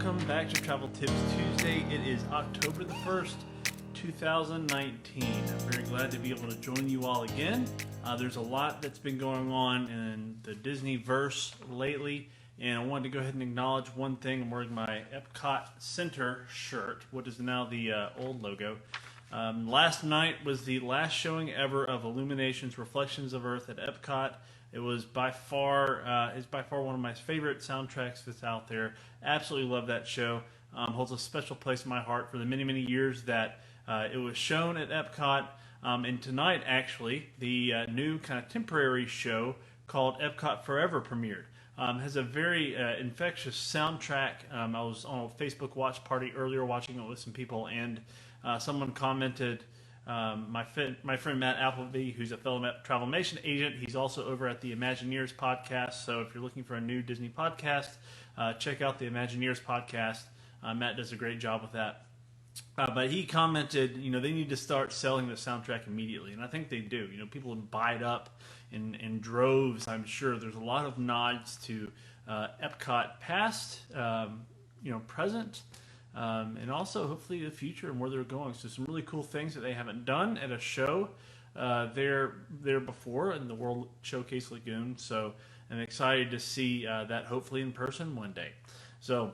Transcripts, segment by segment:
welcome back to Travel Tips Tuesday. It is October the 1st, 2019. I'm very glad to be able to join you all again. There's a lot that's been going on in the Disney verse lately, and I wanted to go ahead and acknowledge one thing. I'm wearing my Epcot Center shirt, what is now the old logo. Last night was the last showing ever of Illumination's Reflections of Earth at Epcot. It was by far one of my favorite soundtracks that's out there. Absolutely love that show. Holds a special place in my heart for the many, many years that it was shown at Epcot. And tonight, actually, the new kind of temporary show called Epcot Forever premiered. Has a very infectious soundtrack. I was on a Facebook watch party earlier watching it with some people, and someone commented, my friend Matt Appleby, who's a fellow Travelmation agent, he's also over at the Imagineers podcast. So if you're looking for a new Disney podcast, check out the Imagineers podcast. Matt does a great job with that. But he commented, they need to start selling the soundtrack immediately, and I think they do. People would buy it up in droves. I'm sure there's a lot of nods to Epcot past, present. And also, hopefully, the future and where they're going. So some really cool things that they haven't done at a show there before in the World Showcase Lagoon. So I'm excited to see that hopefully in person one day. So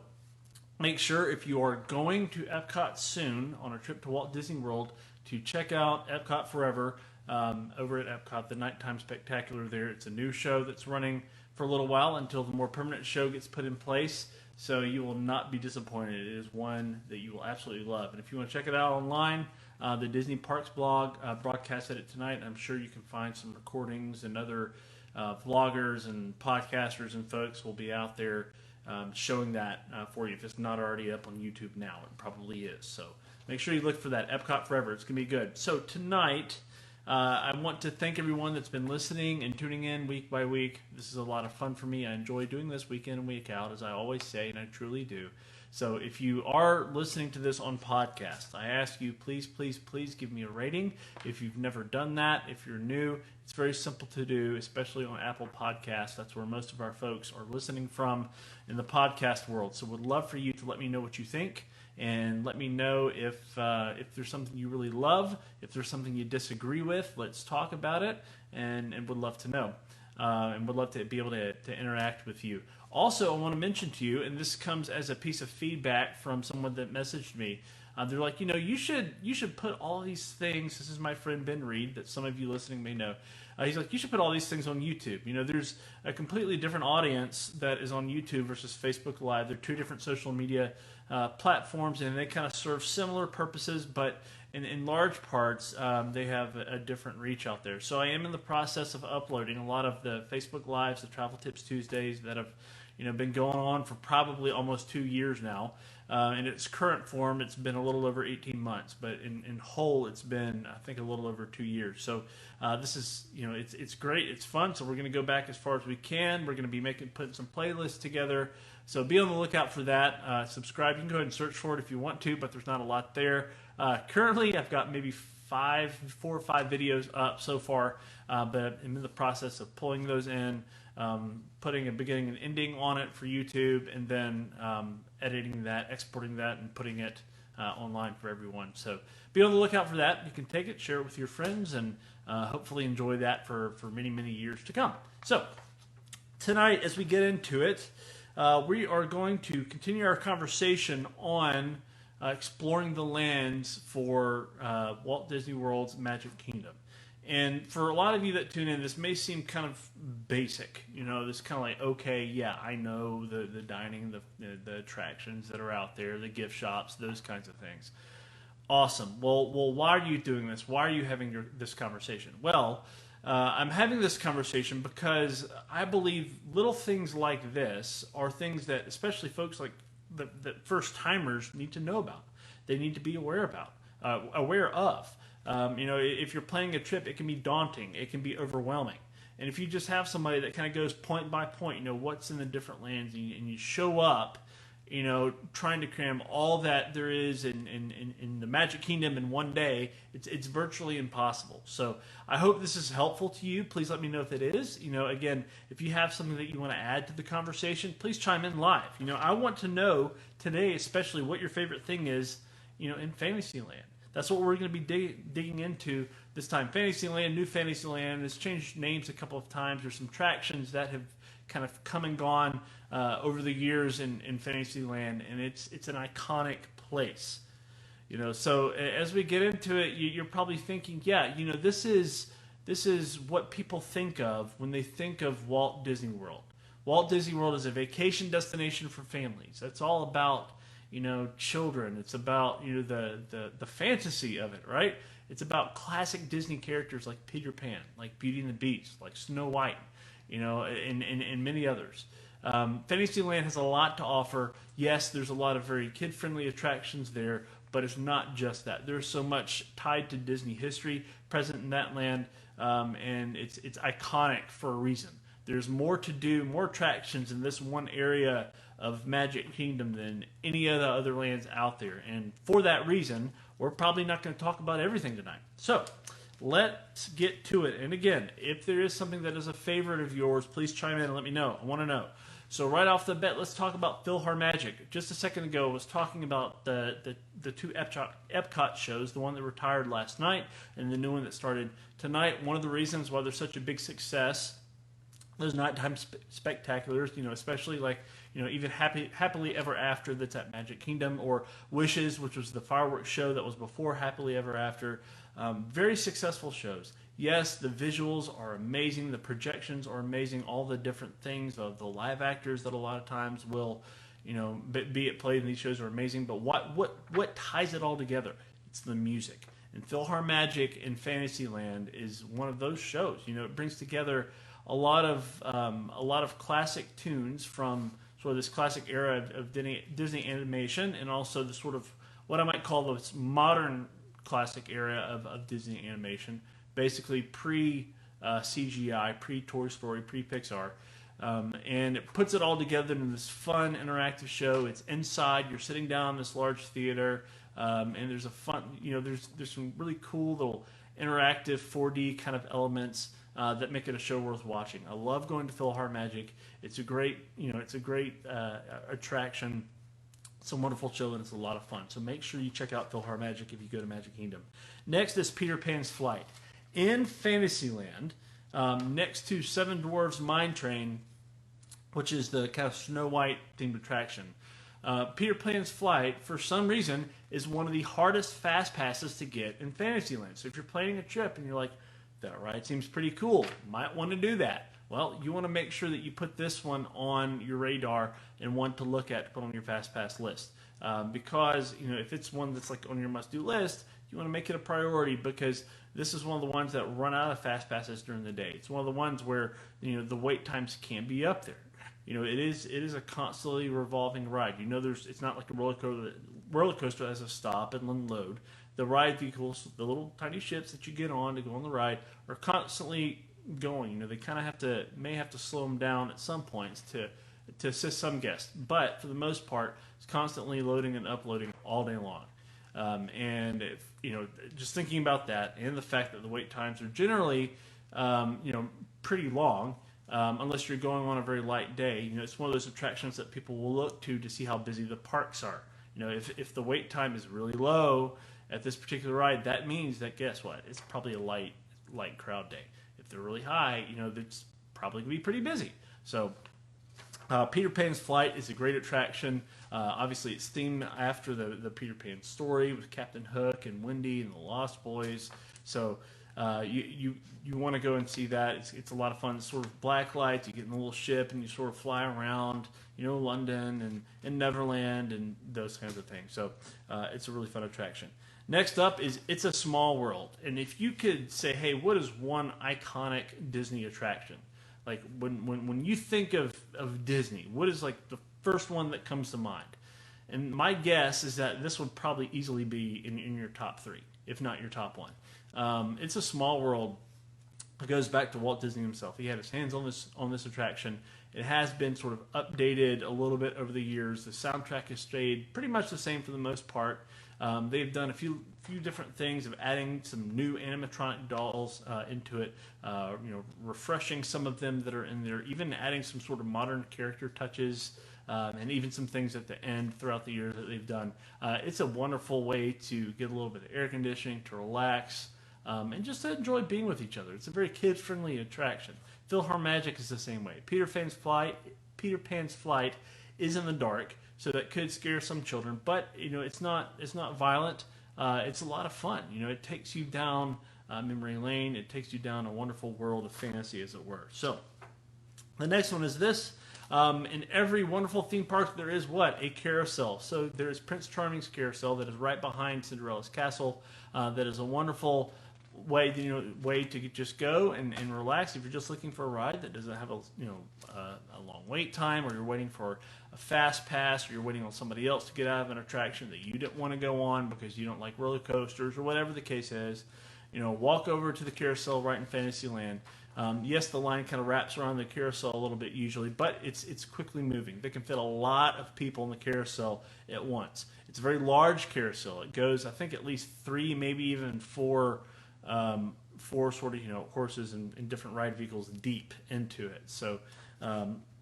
make sure if you are going to Epcot soon on a trip to Walt Disney World to check out Epcot Forever over at Epcot, the Nighttime Spectacular there. It's a new show that's running for a little while until the more permanent show gets put in place. So you will not be disappointed. It is one that you will absolutely love. And if you want to check it out online, the Disney Parks blog broadcasted it tonight. I'm sure you can find some recordings, and other vloggers and podcasters and folks will be out there showing that for you. If it's not already up on YouTube now, it probably is. So make sure you look for that, Epcot Forever. It's going to be good. So tonight, I want to thank everyone that's been listening and tuning in week by week. This is a lot of fun for me. I enjoy doing this week in and week out, as I always say, and I truly do. So if you are listening to this on podcast, I ask you, please, please, please give me a rating. If you've never done that, if you're new, it's very simple to do, especially on Apple Podcasts. That's where most of our folks are listening from in the podcast world. So would love for you to let me know what you think. And let me know if there's something you really love, if there's something you disagree with. Let's talk about it, and would love to know, and would love to be able to interact with you. Also, I want to mention to you, and this comes as a piece of feedback from someone that messaged me. They're like, you should put all these things. This is my friend Ben Reed, that some of you listening may know. He's like, you should put all these things on YouTube. There's a completely different audience that is on YouTube versus Facebook Live. They're two different social media platforms, and they kind of serve similar purposes, but in large parts, they have a different reach out there. So I am in the process of uploading a lot of the Facebook Lives, the Travel Tips Tuesdays that have been going on for probably almost 2 years now. In its current form, it's been a little over 18 months, but in whole, it's been, I think, a little over 2 years. So this is, it's great, it's fun. So we're going to go back as far as we can. We're going to be putting some playlists together. So be on the lookout for that. Subscribe. You can go ahead and search for it if you want to, but there's not a lot there. Currently, I've got maybe 4 or 5 videos up so far, but I'm in the process of pulling those in, putting a beginning and ending on it for YouTube, and then editing that, exporting that, and putting it online for everyone. So be on the lookout for that. You can take it, share it with your friends, and hopefully enjoy that for many, many years to come. So tonight, as we get into it, we are going to continue our conversation on exploring the lands for Walt Disney World's Magic Kingdom. And for a lot of you that tune in, this may seem kind of basic. This kind of like, okay, yeah, I know the dining, the attractions that are out there, the gift shops, those kinds of things. Awesome. Well, why are you doing this? Why are you having this conversation? Well, I'm having this conversation because I believe little things like this are things that especially folks like the first-timers need to know about. They need to be aware of. If you're planning a trip, it can be daunting. It can be overwhelming. And if you just have somebody that kind of goes point by point, what's in the different lands, and you show up, trying to cram all that there is in the Magic Kingdom in one day, it's virtually impossible. So I hope this is helpful to you. Please let me know if it is. Again, if you have something that you want to add to the conversation, please chime in live. I want to know today, especially, what your favorite thing is, in Fantasyland. That's what we're going to be digging into this time. Fantasyland, New Fantasyland, has changed names a couple of times. There's some attractions that have kind of come and gone over the years in Fantasyland, and it's an iconic place. So as we get into it, you're probably thinking, yeah, this is what people think of when they think of Walt Disney World. Walt Disney World is a vacation destination for families. It's all about children. It's about the fantasy of it, right? It's about classic Disney characters like Peter Pan, like Beauty and the Beast, like Snow White, and many others. Fantasyland has a lot to offer. Yes, there's a lot of very kid-friendly attractions there, but it's not just that. There's so much tied to Disney history present in that land, and it's iconic for a reason. There's more to do, more attractions in this one area of Magic Kingdom than any of the other lands out there. And for that reason, we're probably not going to talk about everything tonight. So let's get to it. And again, if there is something that is a favorite of yours, please chime in and let me know. I want to know. So right off the bat, let's talk about PhilharMagic. Just a second ago, I was talking about the two Epcot shows, the one that retired last night and the new one that started tonight. One of the reasons why they're such a big success, those nighttime spectaculars, especially like, even Happily Ever After that's at Magic Kingdom, or Wishes, which was the fireworks show that was before Happily Ever After. Very successful shows. Yes, the visuals are amazing. The projections are amazing. All the different things of the live actors that a lot of times will, be at play in these shows are amazing. But what ties it all together? It's the music. And PhilharMagic in Fantasyland is one of those shows. It brings together a lot of classic tunes from sort of this classic era of Disney animation, and also the sort of what I might call this modern classic era of Disney animation, basically pre-CGI, pre-Toy Story, pre-Pixar. And it puts it all together in this fun, interactive show. It's inside. You're sitting down in this large theater, and there's a fun, there's some really cool little interactive 4D kind of elements that make it a show worth watching. I love going to PhilharMagic. It's a great, attraction. It's a wonderful show, and it's a lot of fun. So make sure you check out PhilharMagic if you go to Magic Kingdom. Next is Peter Pan's Flight. In Fantasyland, next to Seven Dwarfs Mine Train, which is the kind of Snow White themed attraction, Peter Pan's Flight, for some reason, is one of the hardest fast passes to get in Fantasyland. So if you're planning a trip and you're like, that ride seems pretty cool, might want to do that. Well, you want to make sure that you put this one on your radar and one to look at, to put on your fast pass list. Because, if it's one that's like on your must-do list, you want to make it a priority, because this is one of the ones that run out of fast passes during the day. It's one of the ones where, the wait times can be up there. It is a constantly revolving ride. It's not like a roller coaster that has a stop and unload. The ride vehicles, the little tiny ships that you get on to go on the ride, are constantly going. They kind of may have to slow them down at some points to assist some guests. But for the most part, it's constantly loading and uploading all day long. And if, just thinking about that, and the fact that the wait times are generally, pretty long, unless you're going on a very light day. It's one of those attractions that people will look to see how busy the parks are. If the wait time is really low at this particular ride, that means that, guess what? It's probably a light crowd day. If they're really high, it's probably going to be pretty busy. So Peter Pan's Flight is a great attraction. Obviously, it's themed after the Peter Pan story with Captain Hook and Wendy and the Lost Boys. So you want to go and see that. It's a lot of fun. It's sort of black lights. You get in a little ship and you sort of fly around, London and Neverland and those kinds of things. So it's a really fun attraction. Next up is It's a Small World. And if you could say, hey, what is one iconic Disney attraction? Like when you think of Disney, what is like the first one that comes to mind? And my guess is that this would probably easily be in your top three, if not your top one. It's a Small World. It goes back to Walt Disney himself. He had his hands on this attraction, It has been sort of updated a little bit over the years. The soundtrack has stayed pretty much the same for the most part. They've done a few different things of adding some new animatronic dolls into it, refreshing some of them that are in there, even adding some sort of modern character touches, and even some things at the end throughout the years that they've done. It's a wonderful way to get a little bit of air conditioning, to relax, and just to enjoy being with each other. It's a very kid-friendly attraction. PhilharMagic is the same way. Peter Pan's Flight is in the dark, so that could scare some children, but it's not violent. It's a lot of fun. It takes you down memory lane. It takes you down a wonderful world of fantasy, as it were. So the next one is this. In every wonderful theme park, there is what? A carousel. So there is Prince Charming's carousel that is right behind Cinderella's castle. That is a wonderful way to just go and relax. If you're just looking for a ride that doesn't have a long wait time, or you're waiting for a fast pass, or you're waiting on somebody else to get out of an attraction that you didn't want to go on because you don't like roller coasters, or whatever the case is, walk over to the carousel right in Fantasyland. Yes, the line kind of wraps around the carousel a little bit usually, but it's quickly moving. They can fit a lot of people in the carousel at once. It's a very large carousel. It goes, I think, at least 3, maybe even 4 sort of horses and different ride vehicles deep into it. So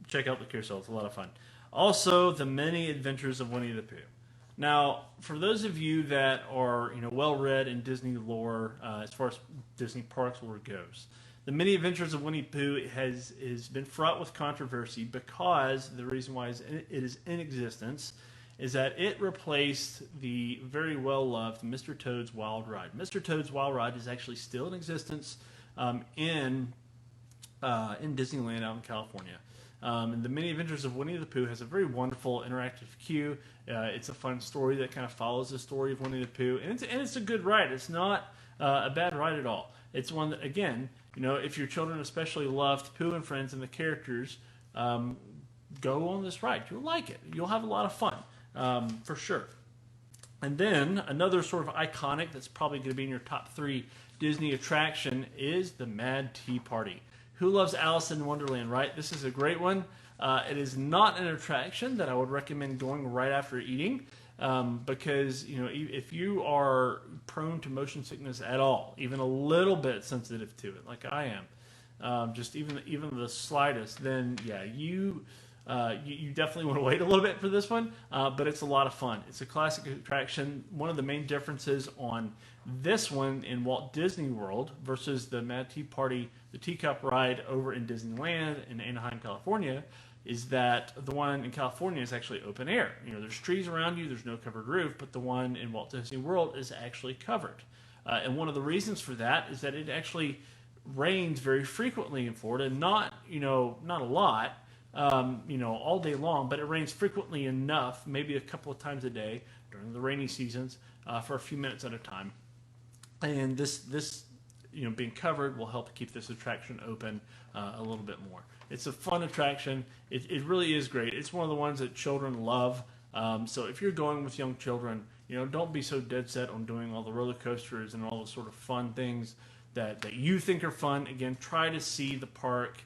check out the carousel. It's a lot of fun. Also, the Many Adventures of Winnie the Pooh. Now, for those of you that are well read in Disney lore, as far as Disney parks lore goes, the Many Adventures of Winnie the Pooh has been fraught with controversy because the reason why it is in existence is that it replaced the very well-loved Mr. Toad's Wild Ride. Mr. Toad's Wild Ride is actually still in existence in Disneyland out in California. And the Many Adventures of Winnie the Pooh has a very wonderful interactive queue. It's a fun story that kind of follows the story of Winnie the Pooh, and it's a good ride. It's not a bad ride at all. It's one that, again, if your children especially loved Pooh and Friends and the characters, go on this ride. You'll like it. You'll have a lot of fun, for sure. And then another sort of iconic that's probably going to be in your top 3 Disney attraction is the Mad Tea Party. Who loves Alice in Wonderland, right? This is a great one. It is not an attraction that I would recommend going right after eating, because if you are prone to motion sickness at all, even a little bit sensitive to it, like I am, just even the slightest, then yeah, you definitely want to wait a little bit for this one, but it's a lot of fun. It's a classic attraction. One of the main differences on this one in Walt Disney World versus the Mad Tea Party, the Teacup Ride over in Disneyland in Anaheim, California, is that the one in California is actually open air. There's trees around you, there's no covered roof, but the one in Walt Disney World is actually covered. And one of the reasons for that is that it actually rains very frequently in Florida. Not a lot, all day long, but it rains frequently enough, maybe a couple of times a day during the rainy seasons, for a few minutes at a time. And this being covered will help keep this attraction open a little bit more. It's a fun attraction. It really is great. It's one of the ones that children love. So if you're going with young children, don't be so dead set on doing all the roller coasters and all the sort of fun things that you think are fun. Again, try to see the park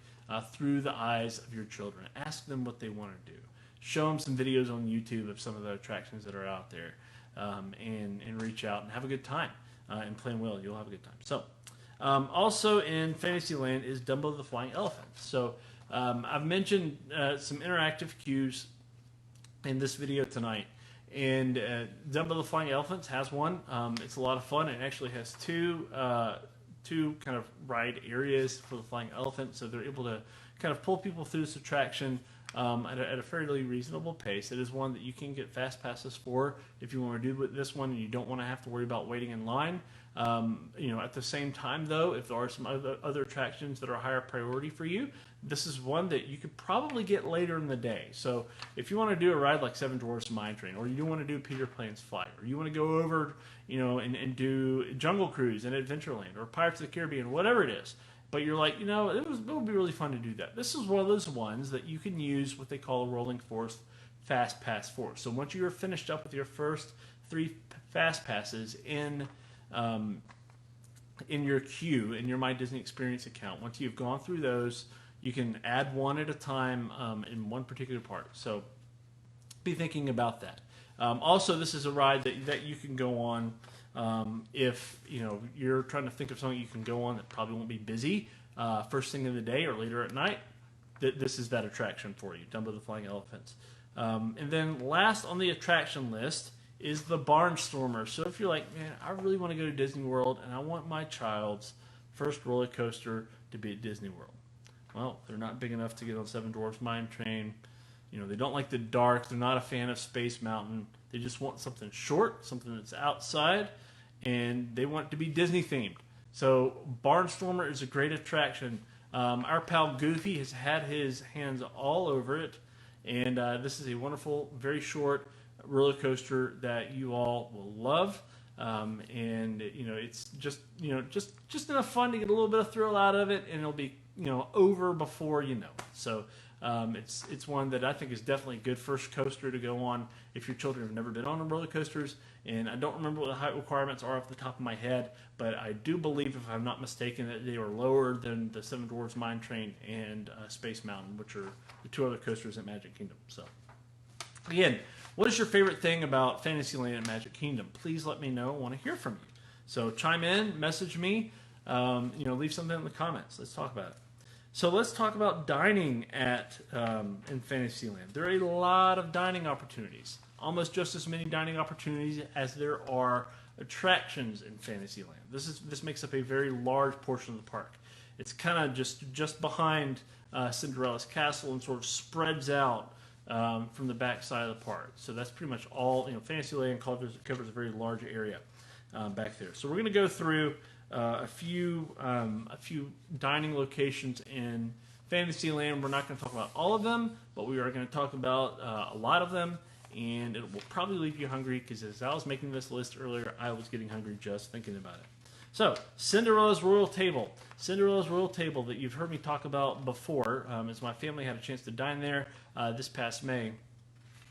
through the eyes of your children. Ask them what they want to do. Show them some videos on YouTube of some of the attractions that are out there, and reach out and have a good time. And playing well, you'll have a good time. So, also in Fantasyland is Dumbo the Flying Elephant. So, I've mentioned some interactive cues in this video tonight, and Dumbo the Flying Elephant has one. It's a lot of fun. It actually has two kind of ride areas for the flying elephant, so they're able to kind of pull people through this attraction at a fairly reasonable pace. It is one that you can get fast passes for if you want to do this one and you don't want to have to worry about waiting in line. At the same time, though, if there are some other attractions that are a higher priority for you, this is one that you could probably get later in the day. So if you want to do a ride like Seven Dwarfs Mine Train, or you want to do Peter Pan's Flight, or you want to go over, and do Jungle Cruise and Adventureland, or Pirates of the Caribbean, whatever it is, but you're like, it would be really fun to do that. This is one of those ones that you can use what they call a rolling force fast pass for. So once you are finished up with your first 3 fast passes in your queue, in your My Disney Experience account, once you've gone through those, you can add one at a time in one particular park. So be thinking about that. Also, this is a ride that you can go on if you're trying to think of something you can go on that probably won't be busy first thing in the day or later at night. This is that attraction for you, Dumbo the Flying Elephants. And then last on the attraction list is the Barnstormer. So if you're like, man, I really want to go to Disney World and I want my child's first roller coaster to be at Disney World. Well, they're not big enough to get on Seven Dwarfs Mine Train. They don't like the dark. They're not a fan of Space Mountain. They just want something short, something that's outside, and they want it to be Disney themed. So Barnstormer is a great attraction. Our pal Goofy has had his hands all over it, and this is a wonderful, very short roller coaster that you all will love. And it's just enough fun to get a little bit of thrill out of it, and it'll be over before you know it. So it's one that I think is definitely a good first coaster to go on if your children have never been on roller coasters. And I don't remember what the height requirements are off the top of my head, but I do believe, if I'm not mistaken, that they are lower than the Seven Dwarfs Mine Train and Space Mountain, which are the two other coasters at Magic Kingdom. So again, what is your favorite thing about Fantasyland and Magic Kingdom? Please let me know. I want to hear from you. So chime in, message me, leave something in the comments. Let's talk about it. So let's talk about dining in Fantasyland. There are a lot of dining opportunities, almost just as many dining opportunities as there are attractions in Fantasyland. This makes up a very large portion of the park. It's kind of just behind Cinderella's castle and sort of spreads out from the back side of the park. So that's pretty much all. Fantasyland covers a very large area back there. So we're going to go through a few dining locations in Fantasyland. We're not going to talk about all of them, but we are going to talk about a lot of them, and it will probably leave you hungry, because as I was making this list earlier, I was getting hungry just thinking about it. So, Cinderella's Royal Table. Cinderella's Royal Table that you've heard me talk about before, as my family had a chance to dine there this past May. It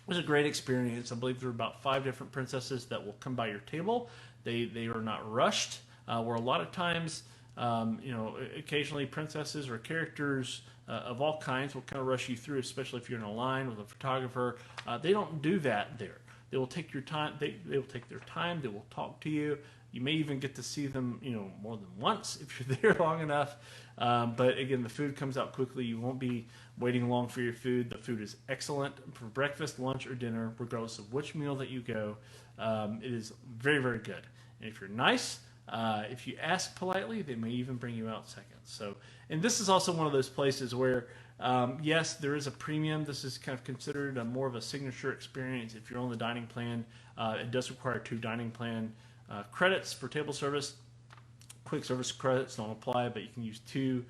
was a great experience. I believe there were about 5 different princesses that will come by your table. They are not rushed. Where a lot of times, occasionally princesses or characters of all kinds will kind of rush you through, especially if you're in a line with a photographer. They don't do that there. They will take your time. They will take their time. They will talk to you. You may even get to see them, more than once if you're there long enough. But again, the food comes out quickly. You won't be waiting long for your food. The food is excellent for breakfast, lunch, or dinner, regardless of which meal that you go. It is very, very good. And if you're nice, if you ask politely, they may even bring you out second. So, and this is also one of those places where, yes, there is a premium. This is kind of considered more of a signature experience. If you're on the dining plan, it does require 2 dining plan credits for table service. Quick service credits don't apply, but you can use 2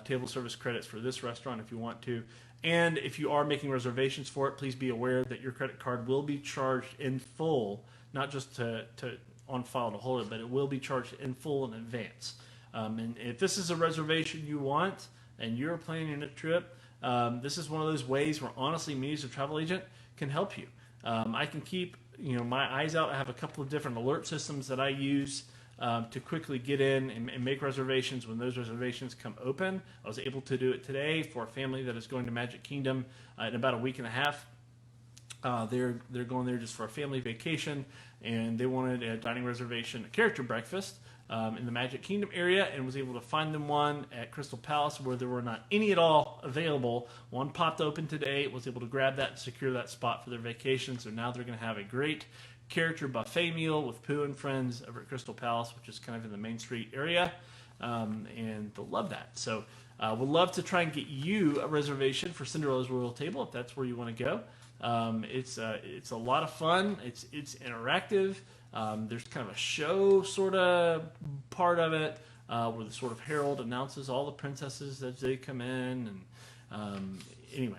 table service credits for this restaurant if you want to. And if you are making reservations for it, please be aware that your credit card will be charged in full, not just to on file to hold it, but it will be charged in full in advance. And if this is a reservation you want and you're planning a trip, this is one of those ways where honestly me as a travel agent can help you. I can keep my eyes out. I have a couple of different alert systems that I use to quickly get in and make reservations when those reservations come open. I was able to do it today for a family that is going to Magic Kingdom in about a week and a half. They're going there just for a family vacation, and they wanted a dining reservation, a character breakfast in the Magic Kingdom area, and was able to find them one at Crystal Palace where there were not any at all available. One popped open today, was able to grab that and secure that spot for their vacation. So now they're going to have a great character buffet meal with Pooh and Friends over at Crystal Palace, which is kind of in the Main Street area, and they'll love that. So we'd love to try and get you a reservation for Cinderella's Royal Table if that's where you want to go. It's a lot of fun. It's interactive. There's kind of a show sort of part of it where the sort of herald announces all the princesses as they come in. And anyway,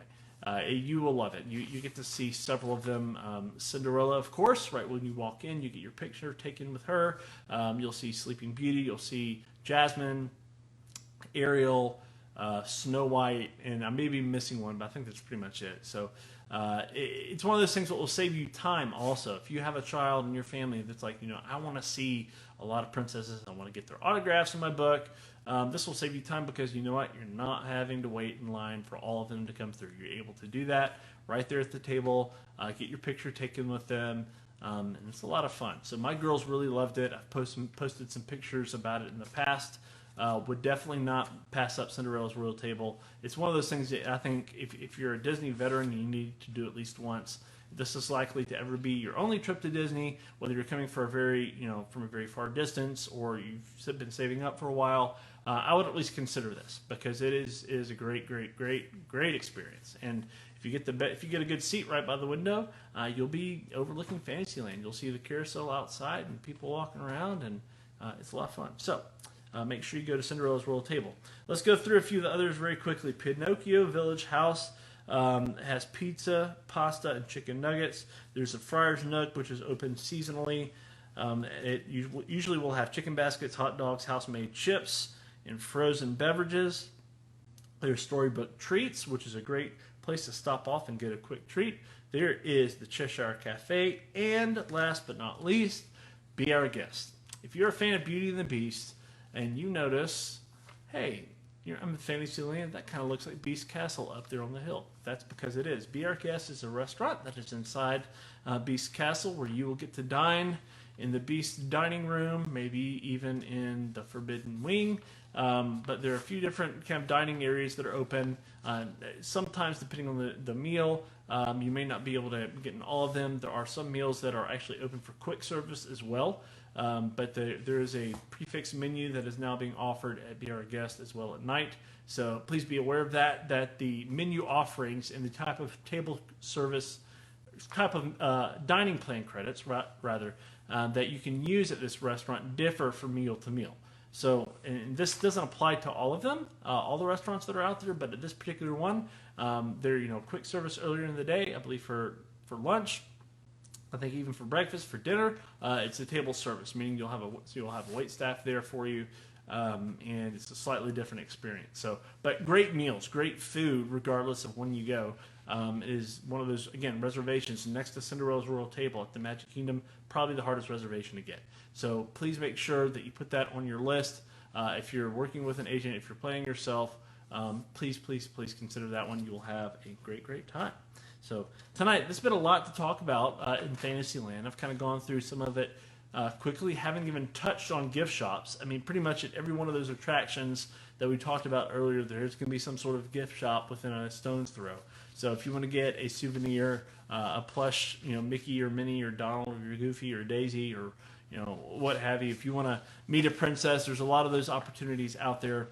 you will love it. You get to see several of them. Cinderella, of course, right when you walk in, you get your picture taken with her. You'll see Sleeping Beauty. You'll see Jasmine, Ariel, Snow White, and I may be missing one, but I think that's pretty much it. So it's one of those things that will save you time also. If you have a child in your family that's like, I want to see a lot of princesses, I want to get their autographs in my book, This will save you time because you know what? You're not having to wait in line for all of them to come through. You're able to do that right there at the table, get your picture taken with them, and it's a lot of fun. So my girls really loved it. I've posted some pictures about it in the past. Would definitely not pass up Cinderella's Royal Table. It's one of those things that I think if you're a Disney veteran and you need to do at least once, this is likely to ever be your only trip to Disney, whether you're coming for from a very far distance or you've been saving up for a while. I would at least consider this because it is a great experience. And if you get a good seat right by the window, you'll be overlooking Fantasyland. You'll see the carousel outside and people walking around, and it's a lot of fun. So make sure you go to Cinderella's Royal Table. Let's go through a few of the others very quickly. Pinocchio Village House has pizza, pasta, and chicken nuggets. There's a Friar's Nook, which is open seasonally. It usually will have chicken baskets, hot dogs, house-made chips, and frozen beverages. There's Storybook Treats, which is a great place to stop off and get a quick treat. There is the Cheshire Cafe, and last but not least, Be Our Guest. If you're a fan of Beauty and the Beast, and you notice, hey, I'm in Fantasyland, that kind of looks like Beast Castle up there on the hill. That's because it is. Be Our Guest is a restaurant that is inside Beast Castle where you will get to dine in the Beast dining room, maybe even in the Forbidden Wing. But there are a few different kind of dining areas that are open. Sometimes, depending on the meal, you may not be able to get in all of them. There are some meals that are actually open for quick service as well. But there is a prefix menu that is now being offered at Be Our Guest as well at night. So please be aware of that the menu offerings and the type of table service, type of dining plan credits, rather, that you can use at this restaurant differ from meal to meal. So, and this doesn't apply to all of them, all the restaurants that are out there, but at this particular one, they're quick service earlier in the day, I believe for lunch. I think even for breakfast, for dinner, it's a table service, meaning you'll have a wait staff there for you, and it's a slightly different experience. So, but great meals, great food, regardless of when you go. It is one of those, again, reservations next to Cinderella's Royal Table at the Magic Kingdom, probably the hardest reservation to get. So please make sure that you put that on your list. If you're working with an agent, if you're playing yourself, please consider that one. You will have a great time. So tonight, there's been a lot to talk about in Fantasyland. I've kind of gone through some of it quickly. Haven't even touched on gift shops. I mean, pretty much at every one of those attractions that we talked about earlier, there's going to be some sort of gift shop within a stone's throw. So if you want to get a souvenir, a plush, Mickey or Minnie or Donald or Goofy or Daisy or what have you, if you want to meet a princess, there's a lot of those opportunities out there.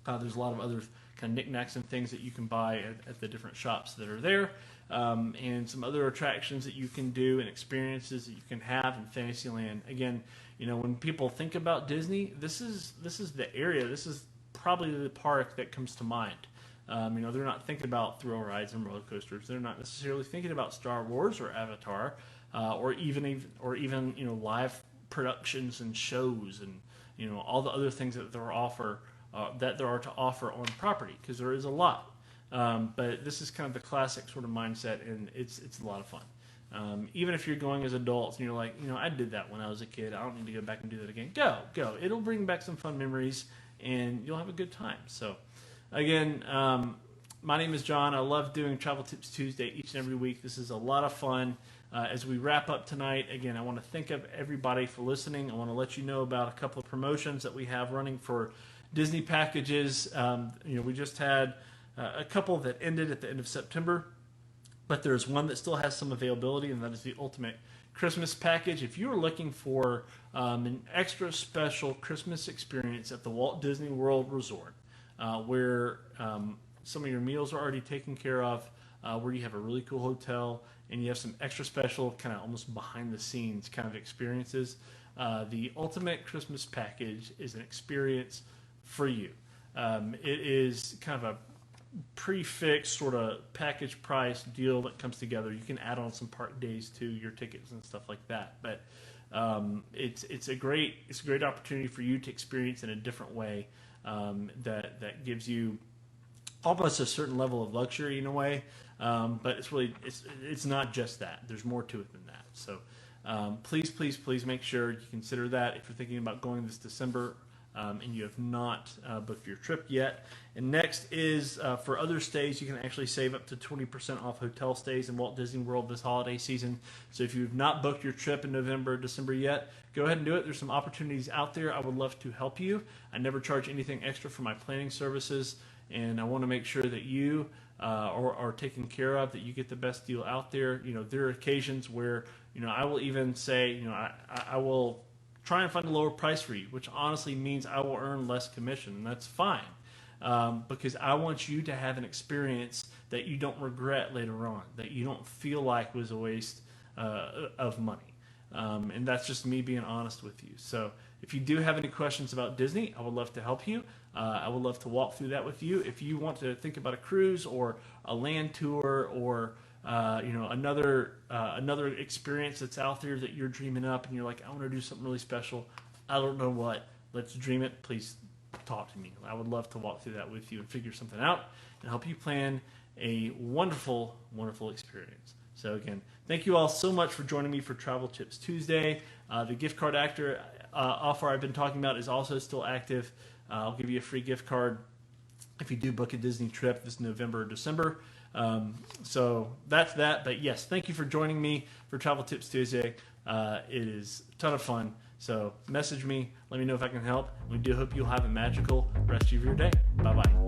There's a lot of other kind of knickknacks and things that you can buy at the different shops that are there, and some other attractions that you can do and experiences that you can have in Fantasyland. Again, when people think about Disney, this is the area. This is probably the park that comes to mind. They're not thinking about thrill rides and roller coasters. They're not necessarily thinking about Star Wars or Avatar, or even live productions and shows and all the other things that there are to offer on property, because there is a lot. But this is kind of the classic sort of mindset, and it's a lot of fun. Even if you're going as adults and you're like, I did that when I was a kid, I don't need to go back and do that again. Go. It'll bring back some fun memories, and you'll have a good time. So, again, my name is John. I love doing Travel Tips Tuesday each and every week. This is a lot of fun. As we wrap up tonight, again, I want to thank everybody for listening. I want to let you know about a couple of promotions that we have running for Disney packages. We just had a couple that ended at the end of September, but there's one that still has some availability, and that is the Ultimate Christmas Package. If you're looking for an extra special Christmas experience at the Walt Disney World Resort, where some of your meals are already taken care of, where you have a really cool hotel, and you have some extra special, kind of almost behind the scenes kind of experiences, the Ultimate Christmas Package is an experience for you. It is kind of a prefix sort of package price deal that comes together. You can add on some park days to your tickets and stuff like that. But it's a great opportunity for you to experience in a different way, that gives you almost a certain level of luxury in a way. But it's not just that. There's more to it than that. So please make sure you consider that if you're thinking about going this December. and you have not booked your trip yet. And next is for other stays, you can actually save up to 20% off hotel stays in Walt Disney World this holiday season. So if you've not booked your trip in November or December yet, go ahead and do it. There's some opportunities out there. I would love to help you. I never charge anything extra for my planning services, and I want to make sure that you are taken care of, that you get the best deal out there. There are occasions where, I will even say, I will try and find a lower price for you, which honestly means I will earn less commission, and that's fine. Because I want you to have an experience that you don't regret later on, that you don't feel like was a waste of money. And that's just me being honest with you. So if you do have any questions about Disney, I would love to help you. I would love to walk through that with you. If you want to think about a cruise or a land tour or another experience that's out there that you're dreaming up and you're like, I want to do something really special, I don't know what, let's dream it, please talk to me. I would love to walk through that with you and figure something out and help you plan a wonderful, wonderful experience. So again, thank you all so much for joining me for Travel Tips Tuesday. The gift card offer I've been talking about is also still active. I'll give you a free gift card if you do book a Disney trip this November or December. So that's that. But yes, thank you for joining me for Travel Tips Tuesday. It is a ton of fun. So message me. Let me know if I can help. We do hope you'll have a magical rest of your day. Bye-bye.